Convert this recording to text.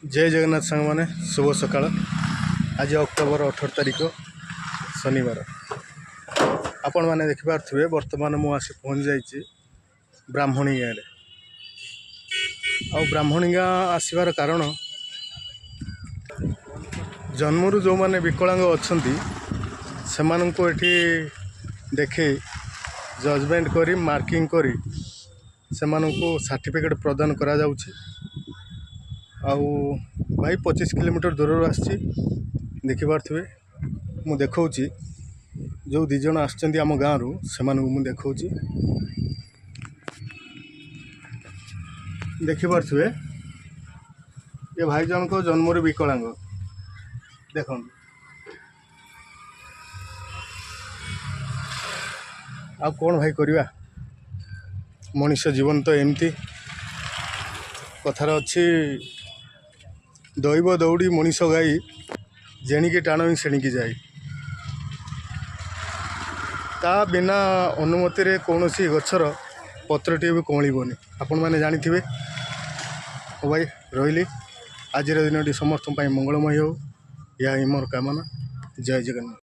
जय जगन्नाथ सांग मैंने शुभ सकाळ। आज अक्टोबर 18 तारिख शनिवार। आपण मैंने देखिपे बर्तमान मु आसी पहुँच जाइए ब्राह्मणी गाँव आ ब्राह्मणी गाँ आसबार कारण जन्मरू जो मैंने विकलांग अच्छा से देखे जजमेंट करी मार्किंग करी से सर्टिफिकेट प्रदान करा जाउछि। आउ भाई 25 किलोमीटर दूर आसी देखिपे मु देखौछि जो दी जन आछंती आम गाँव से मु देखौछि देखिपे ये भाई जन को जन्मरू विकलांग देख आ कौन भाई करवा मनुष्य जीवन तो एमती कथार अच्छी दैव दौड़ी मनीष गाई जेणिकी टाण ही सेणिकी जाए ता बिना अनुमति रे कौन सी गछर पत्रटी भी कौलबनी आपण मैंने जानी। ओ भाई रही आज दिन समस्त मंगलमय हो या मोर कामना। जय जगन्नाथ।